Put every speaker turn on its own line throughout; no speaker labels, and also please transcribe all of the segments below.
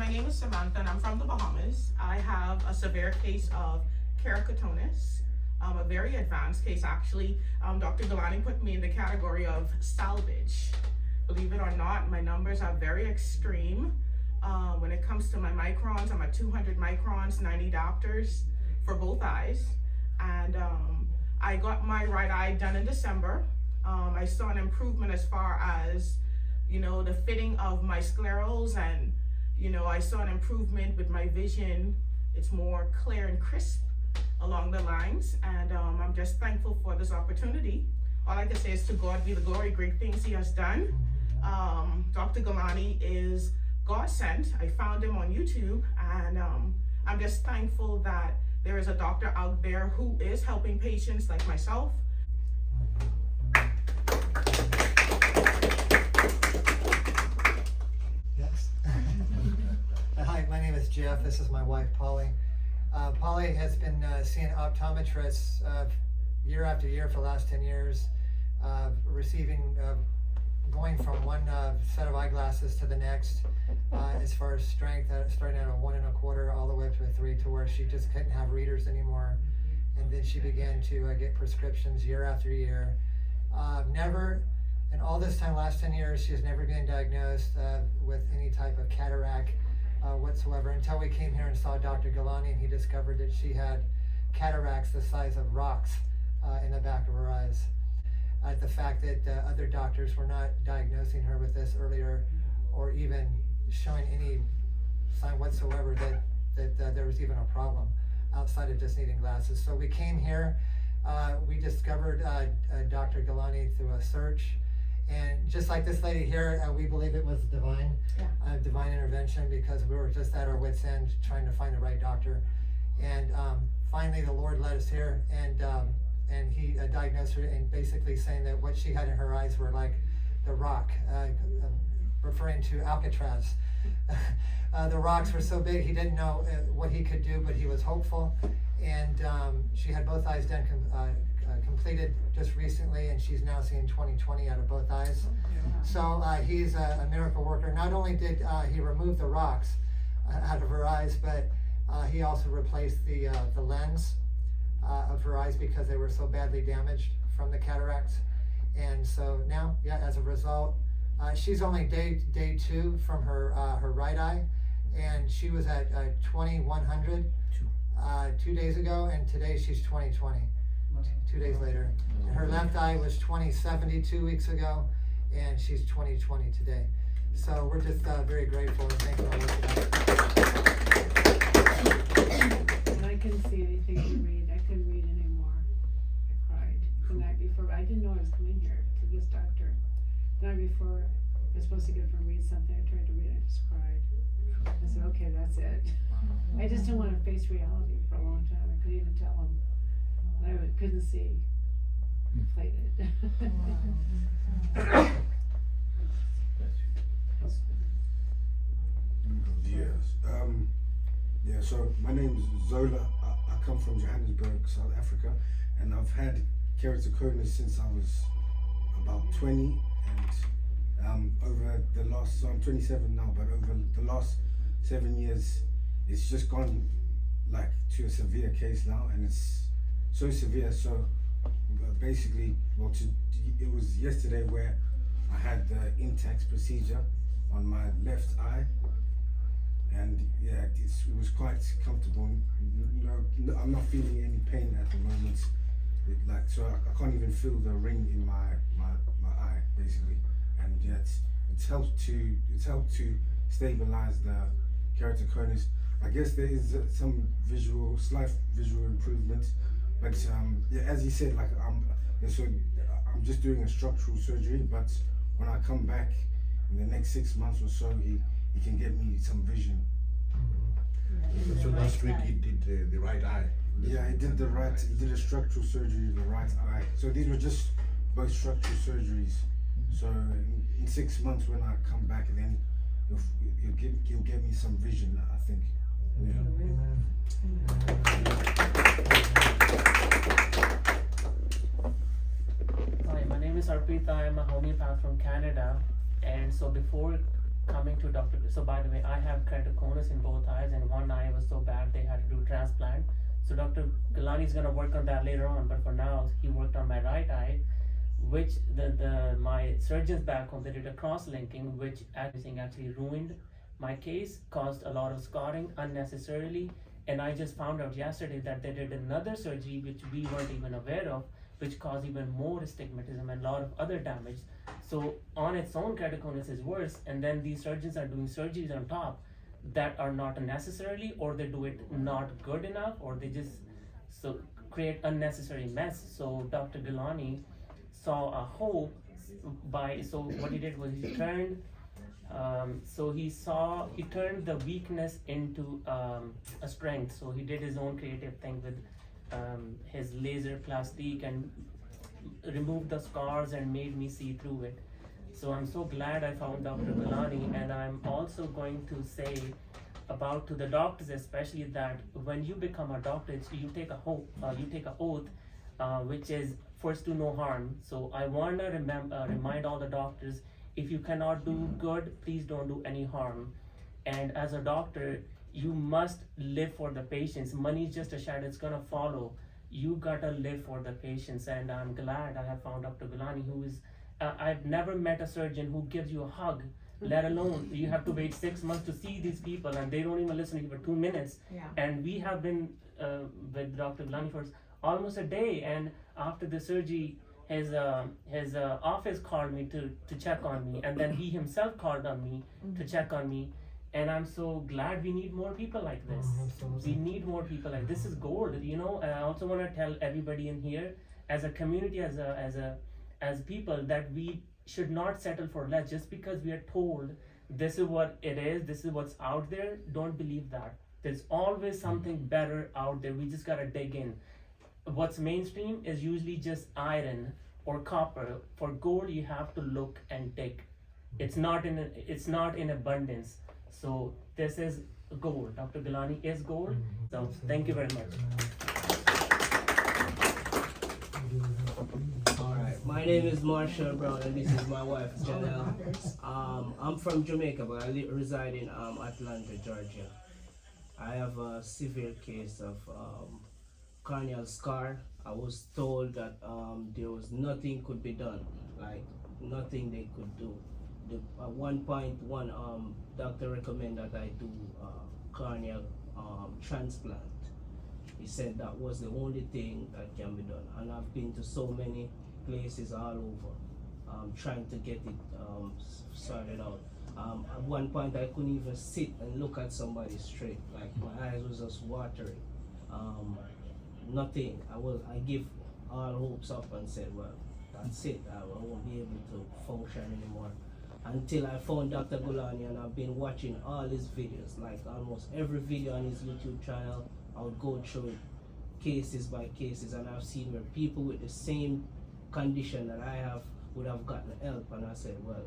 my name is Samantha and I'm from the Bahamas. I have a severe case of keratoconus, a very advanced case actually. Dr. Gulani put me in the category of salvage. Believe it or not, my numbers are very extreme. When it comes to my microns, I'm at 200 microns, 90 diopters for both eyes. And I got my right eye done in December. I saw an improvement as far as, the fitting of my sclerals, and, I saw an improvement with my vision. It's more clear and crisp along the lines, and I'm just thankful for this opportunity. All I can say is to God be the glory, great things he has done. Dr. Gulani is God sent. I found him on YouTube, and I'm just thankful that there is a doctor out there who is helping patients like myself.
Yes. Hi, my name is Jeff. This is my wife, Polly. Polly has been seeing optometrists year after year for the last 10 years, going from one set of eyeglasses to the next, as far as strength, starting at a 1 1/4 all the way up to a 3, to where she just couldn't have readers anymore. And then she began to get prescriptions year after year. In all this time, last 10 years, she has never been diagnosed with any type of cataract whatsoever, until we came here and saw Dr. Gulani, and he discovered that she had cataracts the size of rocks in the back of her eyes. The fact that other doctors were not diagnosing her with this earlier, or even showing any sign whatsoever that there was even a problem outside of just needing glasses. So we came here, we discovered Dr. Gulani through a search, and just like this lady here, we believe it was divine intervention, because we were just at our wits' end trying to find the right doctor. And finally the Lord led us here, and he diagnosed her, and basically saying that what she had in her eyes were like the rock, referring to Alcatraz. The rocks were so big he didn't know what he could do, but he was hopeful. And she had both eyes done completed just recently, and she's now seeing 20/20 out of both eyes. So he's a miracle worker. Not only did he remove the rocks out of her eyes, but he also replaced the lens of her eyes, because they were so badly damaged from the cataracts. And so now, as a result, she's only day 2 from her right eye, and she was at 20/100 2 days ago, and today she's 20/20 2 days later. Her left eye was 20/70 2 weeks ago, and she's 20/20 today. So we're just very grateful and thankful.
And I couldn't see anything to read. I couldn't read anymore. I cried the night before. I didn't know I was coming here to this doctor. The night before, I was supposed to get up and read something. I tried to read. I just cried. I said, okay, that's it. I just didn't want to face reality for a long time. I couldn't even tell him. I couldn't see. Plated.
Yes. So my name is Zola. I come from Johannesburg, South Africa, and I've had keratoconus since I was about 20, and over the last, so I'm 27 now, but over the last 7 years, it's just gone like to a severe case now, and it's so severe. So basically, it was yesterday where I had the intact procedure on my left eye, and it was quite comfortable. I'm not feeling any pain at the moment. So I can't even feel the ring in my eye, basically, and it's helped to stabilize the keratoconus. I guess there is some slight visual improvement, but as you said, I'm just doing a structural surgery. But when I come back in the next 6 months or so, he can get me some vision.
So last week he did the right eye.
Yeah, he did a structural surgery in the right eye. So these were just both structural surgeries. So in 6 months when I come back, then he'll get me some vision, I think.
Hi, my name is Arpita. I'm a homeopath from Canada, and so before coming to Dr. So by the way, I have keratoconus in both eyes, and one eye was so bad they had to do transplant. So Dr. Gulani is gonna work on that later on, but for now he worked on my right eye, which my surgeons back home, they did a cross-linking, which actually ruined my case, caused a lot of scarring unnecessarily, and I just found out yesterday that they did another surgery which we weren't even aware of, which caused even more astigmatism and a lot of other damage. So on its own, keratoconus is worse, and then these surgeons are doing surgeries on top that are not necessarily, or they do it not good enough, or they just so create unnecessary mess. So Dr. Gulani saw a hope so what he did was he turned he turned the weakness into a strength. So he did his own creative thing with his laser plastic and removed the scars and made me see through it. So I'm so glad I found Dr. Gulani, and I'm also going to say to the doctors especially, that when you become a doctor, you take a oath, which is first to no harm. So I want to remind all the doctors, if you cannot do good, please don't do any harm. And as a doctor, you must live for the patients. Money is just a shadow, it's gonna follow. You gotta live for the patients, and I'm glad I have found Dr. Gulani, who is, I've never met a surgeon who gives you a hug, let alone you have to wait 6 months to see these people, and they don't even listen to you for 2 minutes.
Yeah.
And we have been with Dr. Gulani for almost a day, and after the surgery, his office called me to check on me, and then he himself called on me to check on me. And I'm so glad we need more people like this. We need more people like this. Is gold, you know. And I also want to tell everybody in here, as a community, as people, that we should not settle for less just because we are told this is what it is, this is what's out there. Don't believe that. There's always something better out there. We just gotta dig in. What's mainstream is usually just iron or copper. For gold, you have to look and dig. It's not in abundance. So this is gold. Dr. Gulani is gold. So thank you very much.
Alright, my name is Marshall Brown, and this is my wife, Janelle. I'm from Jamaica, but I reside in Atlanta, Georgia. I have a severe case of corneal scar. I was told that there was nothing could be done, like nothing they could do. At one point, one doctor recommended that I do corneal transplant. He said that was the only thing that can be done, and I've been to so many places all over trying to get it sorted out. At one point, I couldn't even sit and look at somebody straight. Like my eyes was just watering. Nothing. I give all hopes up and said, well, that's it. I won't be able to function anymore. Until I found Dr. Gulani, and I've been watching all his videos, like almost every video on his YouTube channel. I would go through it cases by cases, and I've seen where people with the same condition that I have would have gotten help, and I said, well,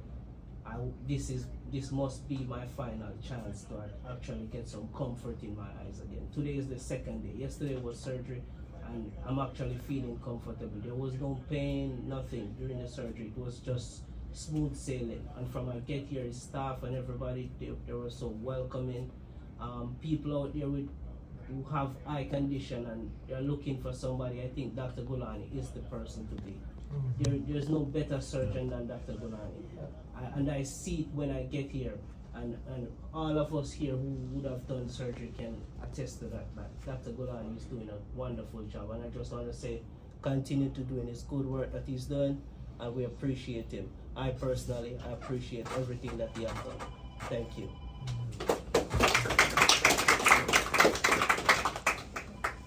this must be my final chance to actually get some comfort in my eyes again. Today is the second day. Yesterday was surgery, and I'm actually feeling comfortable. There was no pain, nothing during the surgery. It was just smooth sailing. And from I get here, his staff and everybody, they were so welcoming. People out there who have eye condition and they're looking for somebody, I think Dr. Gulani is the person to be. There's no better surgeon than Dr. Gulani. And I see it when I get here, and all of us here who would have done surgery can attest to that. Dr. Gulani is doing a wonderful job, and I just want to say, continue to doing his good work that he's done, and we appreciate him. I personally appreciate everything that he has done. Thank you.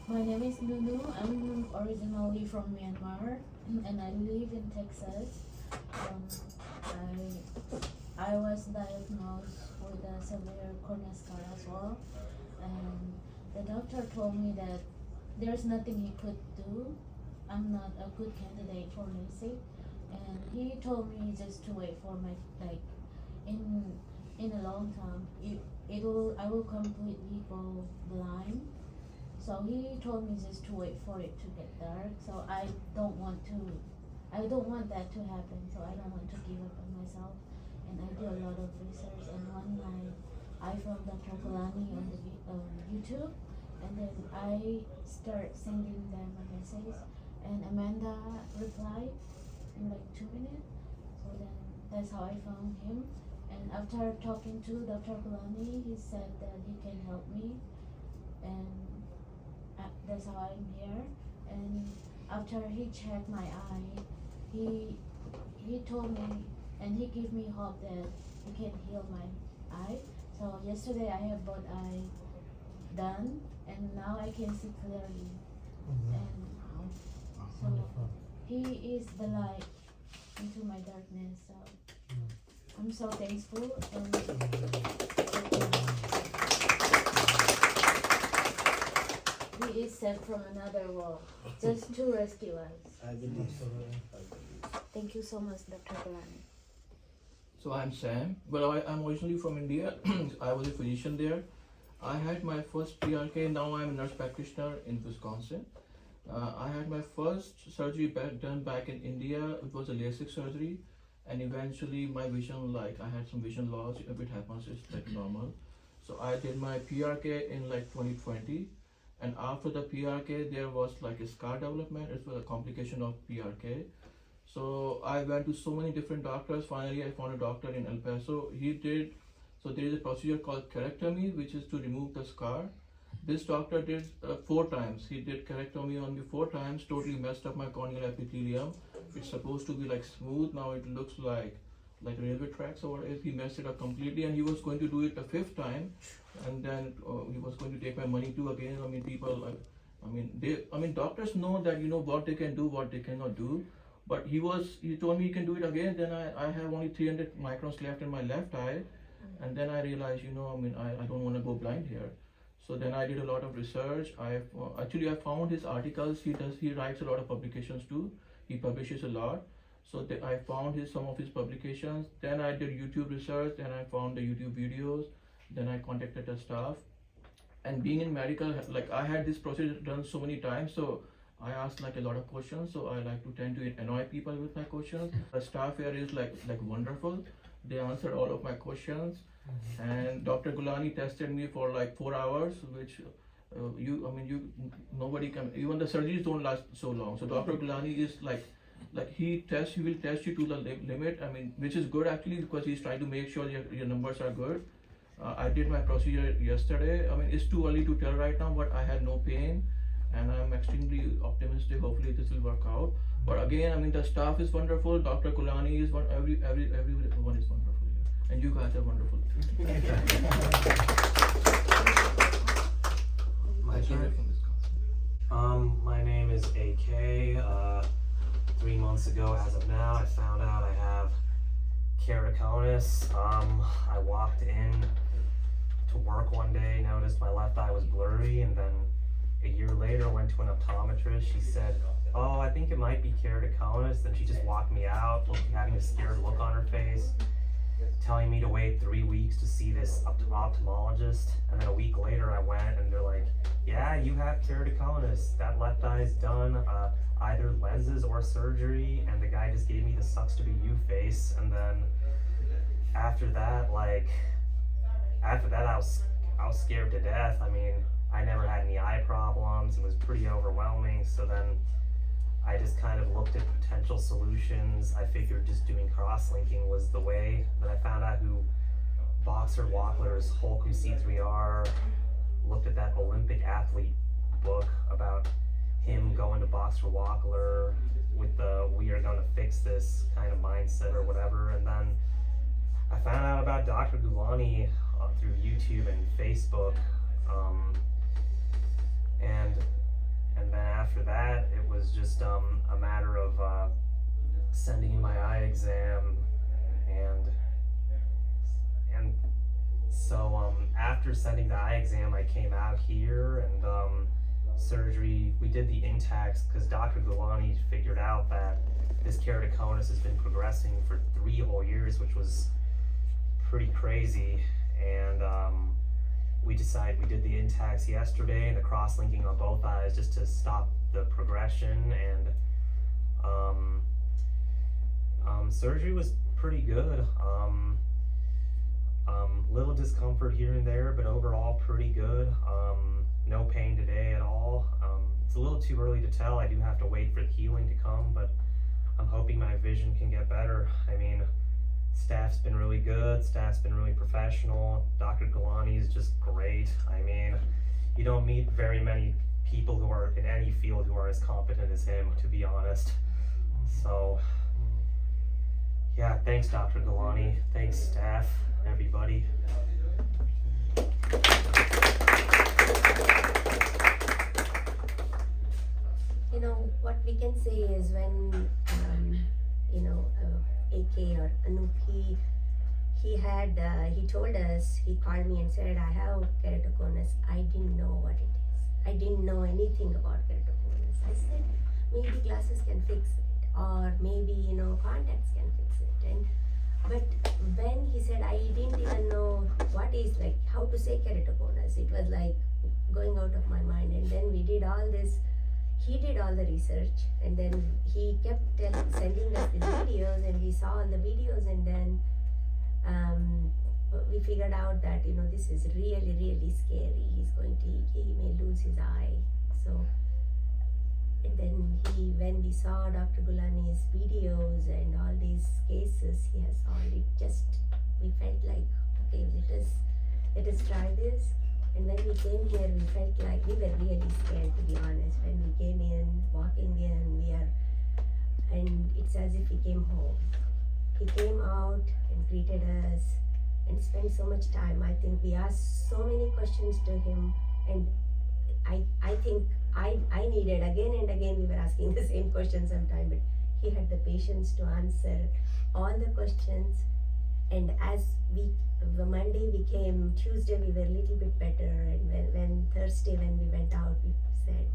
My name is Lulu. I'm originally from Myanmar, and I live in Texas. I was diagnosed with a severe corneal scar as well, and the doctor told me that there's nothing he could do. I'm not a good candidate for Lasik, and he told me just to wait for my, like, in a long time I will completely go blind. So he told me just to wait for it to get dark. So I don't want that to happen. So I don't want to give up on myself. and I do a lot of research. And one night, I found Dr. Gulani on the YouTube, and then I start sending them a message, and Amanda replied in like 2 minutes. So then that's how I found him. And after talking to Dr. Gulani, he said that he can help me, and that's how I'm here. And after he checked my eye, he told me, and he gave me hope that he can heal my eye. So yesterday I have both eye done, and now I can see clearly. And so he is the light into my darkness. So I'm so thankful, and he is sent from another world just to rescue us.
I believe so.
Thank you so much, Dr. Gulani.
So I'm Sam. Well, I'm originally from India. I was a physician there. I had my first PRK. Now I'm a nurse practitioner in Wisconsin. I had my first surgery done back in India. It was a Lasik surgery, and eventually my vision, like I had some vision loss. If it happens, it's like normal. So I did my PRK in like 2020, and after the PRK, there was like a scar development. It was a complication of PRK. So I went to so many different doctors. Finally, I found a doctor in El Paso. So there is a procedure called keratotomy, which is to remove the scar. This doctor did 4 times. He did keratotomy on me 4 times, totally messed up my corneal epithelium. It's supposed to be like smooth. Now it looks like railway tracks or whatever. He messed it up completely, and he was going to do it a 5th time, and then he was going to take my money too again. I mean, people, doctors know that, you know, what they can do, what they cannot do. But he told me he can do it again. Then I have only 300 microns left in my left eye. And then I realized, you know, I don't want to go blind here. So then I did a lot of research. I found his articles. He writes a lot of publications too. He publishes a lot. So I found some of his publications. Then I did YouTube research. Then I found the YouTube videos. Then I contacted the staff. And being in medical, like I had this procedure done so many times. So I asked like a lot of questions, so I like to tend to annoy people with my questions. The staff here is like wonderful. They answered all of my questions, and Dr. Gulani tested me for like 4 hours, which nobody can. Even the surgeries don't last so long. So Dr. Gulani is like he will test you to the limit. I mean, which is good actually, because he's trying to make sure your numbers are good. I did my procedure yesterday. I mean, it's too early to tell right now, but I had no pain. And I'm extremely optimistic. Hopefully this will work out. But again, I mean, the staff is wonderful. Dr. Gulani is everyone is wonderful here, and you guys are wonderful.
My turn.
My name is AK. 3 months ago, as of now, I found out I have keratoconus. I walked in to work one day, noticed my left eye was blurry, and then a year later, went to an optometrist. She said, "Oh, I think it might be keratoconus." Then she just walked me out, having a scared look on her face, telling me to wait 3 weeks to see this ophthalmologist. And then a week later, I went, and they're like, "Yeah, you have keratoconus. That left eye is done. Either lenses or surgery." And the guy just gave me the "sucks to be you" face. And then after that, I was scared to death. I mean, I never had any eye problems. It was pretty overwhelming. So then I just kind of looked at potential solutions. I figured just doing cross-linking was the way. Then I found out who Boxer Wackler's Holcomb C3R, looked at that Olympic athlete book about him going to Boxer Wackler with the "we are going to fix this" kind of mindset or whatever. And then I found out about Dr. Gulani through YouTube and Facebook. And then after that, it was just a matter of sending in my eye exam, and so after sending the eye exam, I came out here, and surgery. We did the intacs because Dr. Gulani figured out that this keratoconus has been progressing for 3 whole years, which was pretty crazy, and we did the intacs yesterday and the cross-linking on both eyes just to stop the progression, and surgery was pretty good. Little discomfort here and there, but overall pretty good. No pain today at all. It's a little too early to tell. I do have to wait for the healing to come, but I'm hoping my vision can get better. I mean, staff's been really good. Staff's been really professional. Dr. Gulani is just great. I mean, you don't meet very many people who are in any field who are as competent as him, to be honest. So, yeah, thanks, Dr. Gulani. Thanks, staff, everybody.
You know, what we can say is when, AK or Anup, he told us, he called me and said, I have keratoconus. I didn't know what it is. I didn't know anything about keratoconus. I said, maybe glasses can fix it, or maybe, contacts can fix it. But when he said, I didn't even know what is, like, how to say keratoconus, it was like going out of my mind. And then we did all this. He did all the research, and then he kept sending us the videos, and we saw all the videos, and then we figured out that this is really, really scary. He may lose his eye. So, and then when we saw Dr. Gulani's videos and all these cases he has solved, we felt like, okay, let us try this. And when we came here, we felt like we were really scared, to be honest. When we came in, walking in, and it's as if he came home. He came out and greeted us and spent so much time. I think we asked so many questions to him, and I think I needed again and again, we were asking the same question sometime, but he had the patience to answer all the questions. And as the Monday became Tuesday, we were a little bit better, and when Thursday, when we went out, we said,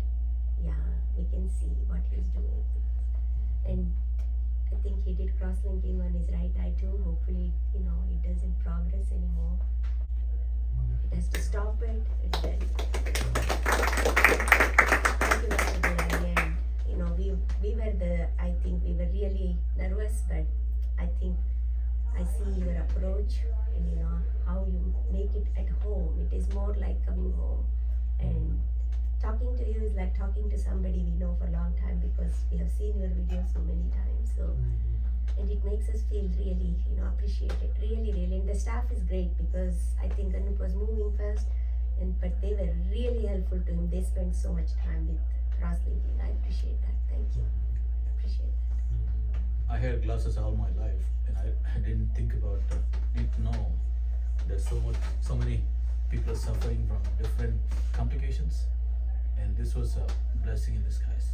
yeah, we can see what he's doing. And I think he did cross-linking on his right eye too. Hopefully, it doesn't progress anymore. It has to stop it. And then, thank you, Dr. Gulani. And I think we were really nervous, but I think I see your approach and how you make it at home. It is more like coming home, and talking to you is like talking to somebody we know for a long time, because we have seen your videos so many times. So, and it makes us feel really, appreciated. Really, really. And the staff is great, because I think Anup was moving fast, but they were really helpful to him. They spent so much time with cross-linking. I appreciate that. Thank you. I appreciate that.
I had glasses all my life, and I didn't think about it. No, there's so many people suffering from different complications, and this was a blessing in disguise.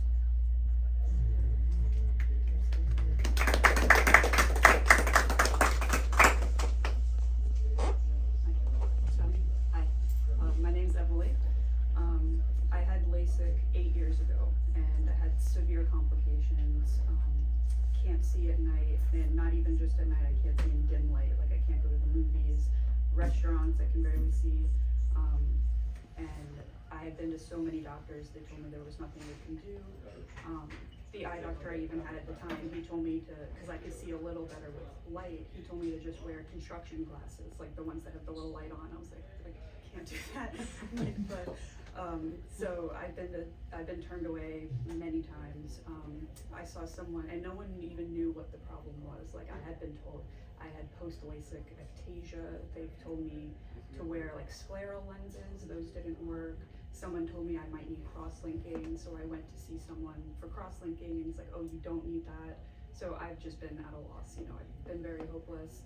Hi, my name's Emily. I had Lasik 8 years ago, and I had severe complications. Can't see at night, and not even just at night, I can't see in dim light. Like, I can't go to the movies, restaurants, I can barely see. And I have been to so many doctors. They told me there was nothing they can do. The eye doctor I even had at the time, he told me to, because I could see a little better with light, he told me to just wear construction glasses, like the ones that have the little light on. I was like, I can't do that. But so I've been turned away many times. I saw someone, and no one even knew what the problem was. Like, I had been told I had post-Lasik ectasia. They told me to wear like scleral lenses. Those didn't work. Someone told me I might need cross-linking, so I went to see someone for cross-linking, and he's like, oh, you don't need that. So I've just been at a loss. I've been very hopeless.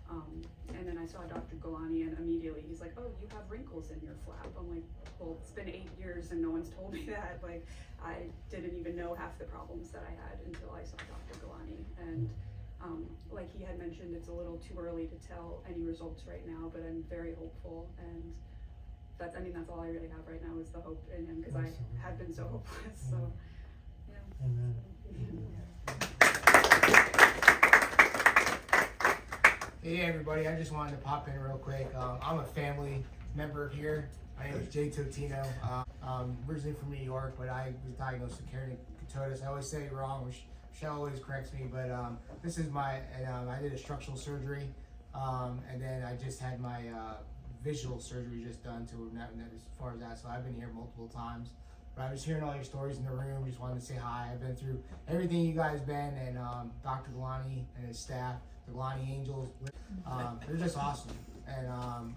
And then I saw Dr. Gulani, and immediately he's like, oh, you have wrinkles in your flap. I'm like, well, it's been 8 years and no one's told me that. Like, I didn't even know half the problems that I had until I saw Dr. Gulani. And like he had mentioned, it's a little too early to tell any results right now, but I'm very hopeful. And that's all I really have right now is the hope in him, because I have been so hopeless. So, yeah.
Amen.
Hey everybody, I just wanted to pop in real quick. I'm a family member here. My name is Jay Totino. Originally from New York, but I was diagnosed with keratoconus. I always say it wrong, Michelle always corrects me, but this is my, and I did a structural surgery, and then I just had my visual surgery just done to as far as that. So I've been here multiple times. But I was hearing all your stories in the room. Just wanted to say hi. I've been through everything you guys been, and Dr. Gulani and his staff, the Gulani Angels. They're just awesome, and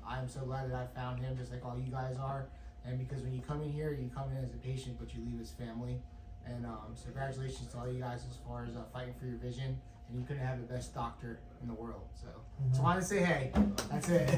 I'm so glad that I found him, just like all you guys are. And because when you come in here, you come in as a patient, but you leave as family. And so congratulations to all you guys as far as fighting for your vision. And you couldn't have the best doctor in the world. So just wanted to say hey. That's it.